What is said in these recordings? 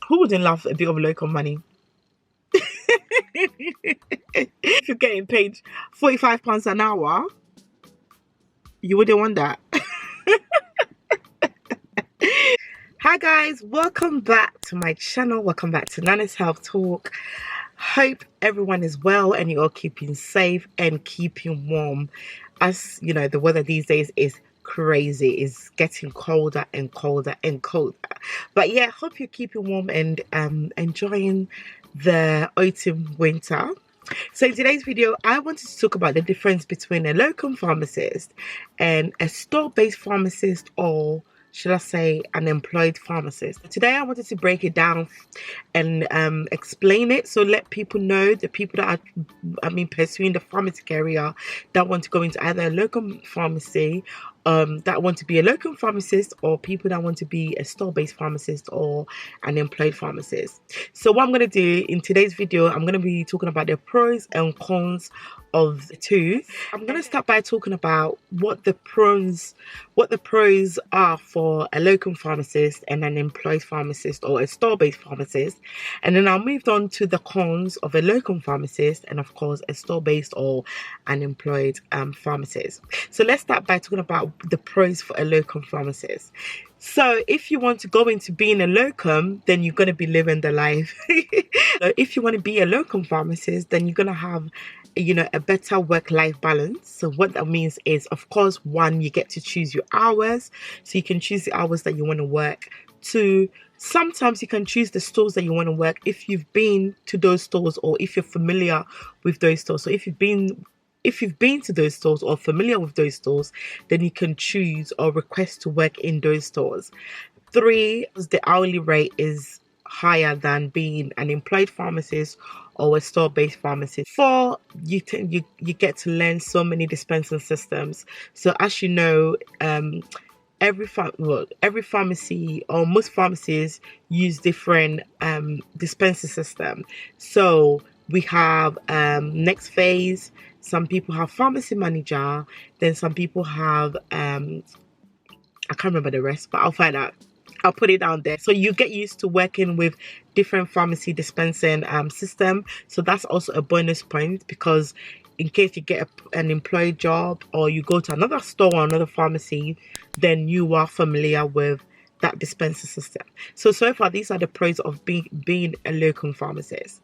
Who wouldn't love a bit of locum money? If you're getting paid £45 an hour, you wouldn't want that. Hi guys, welcome back to my channel. Welcome back to Nana's Health Talk. Hope everyone is well and you're all keeping safe and keeping warm. As you know, the weather these days is crazy. It's getting colder and colder and colder. But yeah, hope you're keeping warm and enjoying the autumn winter. So in today's video, I wanted to talk about the difference between a locum pharmacist and a store-based pharmacist, or should I say an employed pharmacist. Today I wanted to break it down and explain it, so let people know, the people that are pursuing the pharmacy career, that want to go into either a locum pharmacy, that want to be a locum pharmacist, or people that want to be a store-based pharmacist or an employed pharmacist. So what I'm going to do in today's video, I'm going to be talking about the pros and cons of the two. I'm going to start by talking about what the pros are for a locum pharmacist and an employed pharmacist or a store-based pharmacist, and then I'll move on to the cons of a locum pharmacist and of course a store-based or an employed pharmacist. So let's start by talking about the pros for a locum pharmacist. So if you want to go into being a locum, then you're going to be living the life. So if you want to be a locum pharmacist, then you're going to have, you know, a better work-life balance. So what that means is, of course, one, you get to choose your hours. So you can choose the hours that you want to work. Two, sometimes you can choose the stores that you want to work if you've been to those stores or if you're familiar with those stores. So if you've been to those stores or familiar with those stores, then you can choose or request to work in those stores. Three, the hourly rate is higher than being an employed pharmacist or a store-based pharmacist. Four, you get to learn so many dispensing systems. So as you know, every pharmacy or most pharmacies use different dispensing system. So we have nexphase. Some people have pharmacy manager. Then some people have I can't remember the rest, but I'll find out. I'll put it down there. So you get used to working with different pharmacy dispensing system. So that's also a bonus point, because in case you get an employed job or you go to another store or another pharmacy, then you are familiar with that dispensing system. So far, these are the pros of being a locum pharmacist.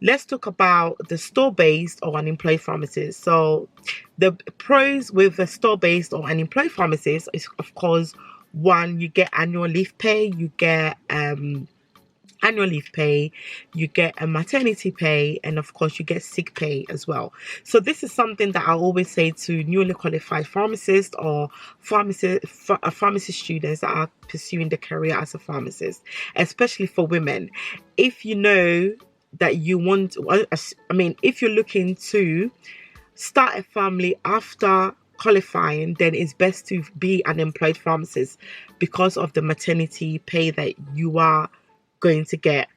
Let's talk about the store-based or an employed pharmacist. So the pros with a store-based or an employed pharmacist is, of course, one, you get annual leave pay, you get annual leave pay, you get a maternity pay, and of course you get sick pay as well. So this is something that I always say to newly qualified pharmacists or pharmacy students that are pursuing the career as a pharmacist, especially for women. If you know that you want, if you're looking to start a family after qualifying, then it's best to be an employed pharmacist because of the maternity pay that you are going to get.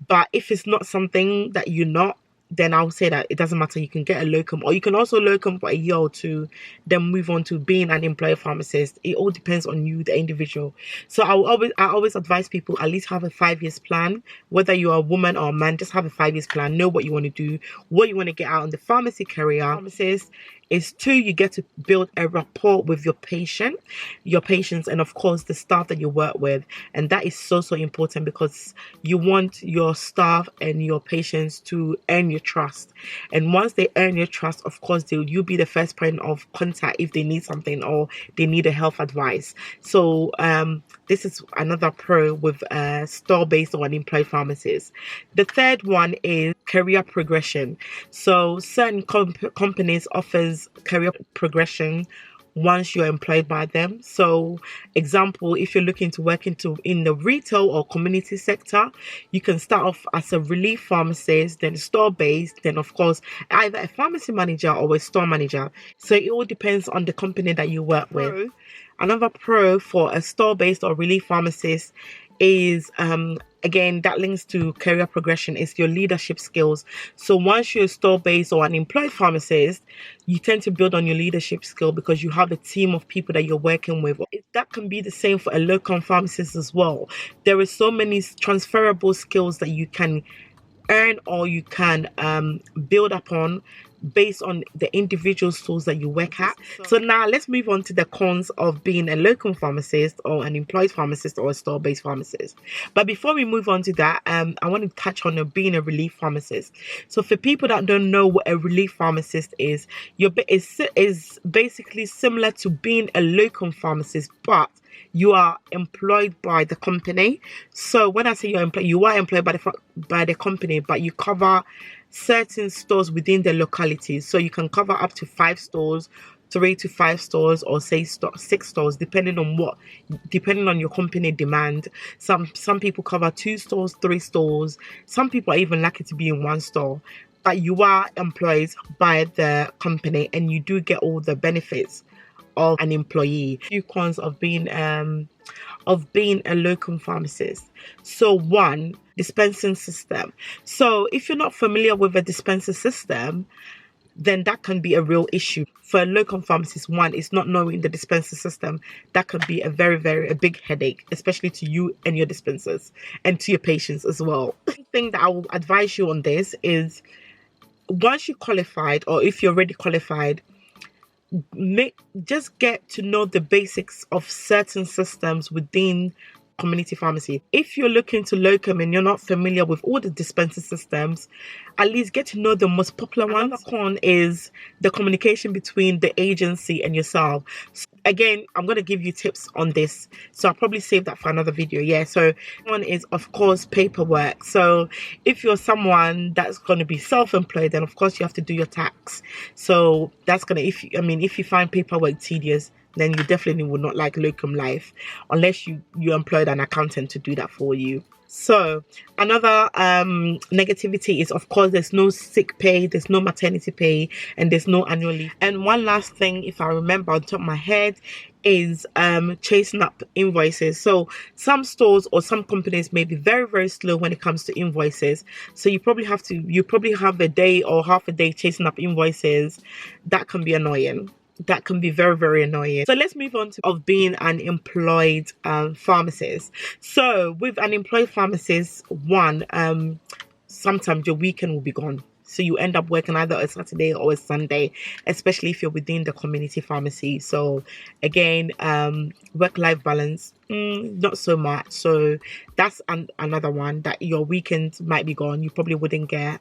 But if it's not something that you're not, then I'll say that it doesn't matter. You can get a locum, or you can also locum for a year or two, then move on to being an employed pharmacist. It all depends on you, the individual. So I always advise people at least have a 5 years plan. Whether you're a woman or a man, just have a 5 years plan. Know what you want to do, what you want to get out in the pharmacy career. Pharmacist is two, you get to build a rapport with your patients, and of course the staff that you work with. And that is so important, because you want your staff and your patients to earn your trust. And once they earn your trust, of course you'll be the first point of contact if they need something or they need a health advice. So this is another pro with a store-based or an employed pharmacist. The third one is career progression. So certain companies offers career progression once you're employed by them. So example, if you're looking to work in the retail or community sector, you can start off as a relief pharmacist, then store-based, then of course either a pharmacy manager or a store manager. So it all depends on the company that you work with. Another pro for a store-based or relief pharmacist is again, that links to career progression, is your leadership skills. So once you're a store-based or an employed pharmacist, you tend to build on your leadership skill because you have a team of people that you're working with. That can be the same for a locum pharmacist as well. There are so many transferable skills that you can earn or you can build upon based on the individual stores that you work at. So now let's move on to the cons of being a locum pharmacist or an employed pharmacist or a store-based pharmacist. But before we move on to that, I want to touch on being a relief pharmacist. So for people that don't know what a relief pharmacist is, is basically similar to being a locum pharmacist, but you are employed by the company. So when I say you're employed, you are employed by the company, but you cover certain stores within the localities. So you can cover up to 5 stores, 3 to 5 stores, or say 6 stores, depending on your company demand. Some people cover 2 stores, 3 stores. Some people are even lucky to be in 1 store. But you are employed by the company and you do get all the benefits of an employee. Few cons of being a locum pharmacist. So 1, dispensing system. So if you're not familiar with a dispensing system, then that can be a real issue. For a locum pharmacist, 1 is not knowing the dispensing system. That can be a very big headache, especially to you and your dispensers and to your patients as well. The thing that I will advise you on this is, once you're qualified, or if you're already qualified, just get to know the basics of certain systems within community pharmacy. If you're looking to locum and you're not familiar with all the dispensing systems, at least get to know the most popular ones. Another con is the communication between the agency and yourself. So again, I'm going to give you tips on this, so I'll probably save that for another video. Yeah, so one is, of course, paperwork. So if you're someone that's going to be self-employed, then of course you have to do your tax. So that's going to, if you find paperwork tedious, then you definitely will not like locum life, unless you employed an accountant to do that for you. So another negativity is, of course, there's no sick pay, there's no maternity pay, and there's no annual leave. And one last thing, if I remember on top of my head, is chasing up invoices. So some stores or some companies may be very slow when it comes to invoices. So you probably have a day or half a day chasing up invoices. That can be annoying. That can be very annoying. So let's move on to being an employed pharmacist. So with an employed pharmacist, 1, sometimes your weekend will be gone. So you end up working either a Saturday or a Sunday, especially if you're within the community pharmacy. So again, work-life balance, not so much. So that's another one, that your weekends might be gone. You probably wouldn't get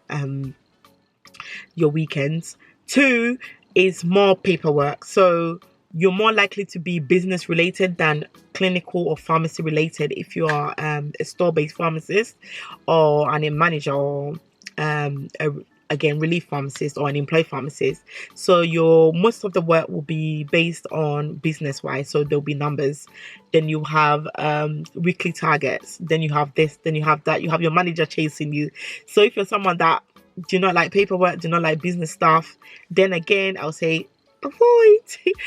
your weekends. 2 is more paperwork. So you're more likely to be business related than clinical or pharmacy related if you are a store-based pharmacist or a manager, or again, relief pharmacist or an employed pharmacist. So most of the work will be based on business wise. So there'll be numbers, then you have weekly targets, then you have this, then you have that, you have your manager chasing you. So if you're someone that do not like paperwork, do not like business stuff, then again, I'll say avoid.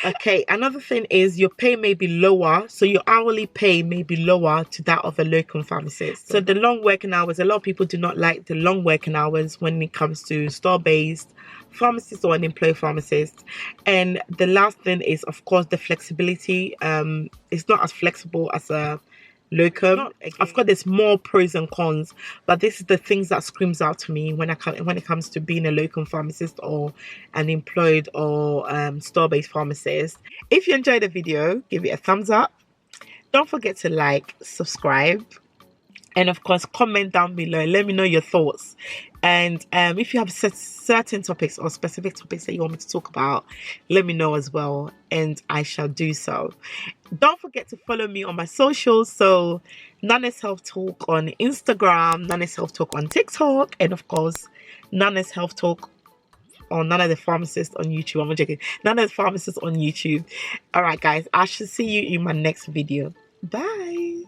Okay, another thing is your pay may be lower. So your hourly pay may be lower to that of a locum pharmacist. So the long working hours, a lot of people do not like the long working hours when it comes to store-based pharmacist or an employed pharmacist. And the last thing is, of course, the flexibility. It's not as flexible as a locum. Of course, there's more pros and cons, but this is the things that screams out to me when it comes to being a locum pharmacist or an employed or store-based pharmacist. If you enjoyed the video, give it a thumbs up. Don't forget to like, subscribe, and of course comment down below. Let me know your thoughts. And if you have certain topics or specific topics that you want me to talk about, let me know as well, and I shall do so. Don't forget to follow me on my socials. So Nana's Health Talk on Instagram, Nana's Health Talk on TikTok, and of course Nana's Health Talk or Nana the Pharmacist on YouTube. I'm not joking. Nana the Pharmacist on YouTube. All right, guys, I shall see you in my next video. Bye.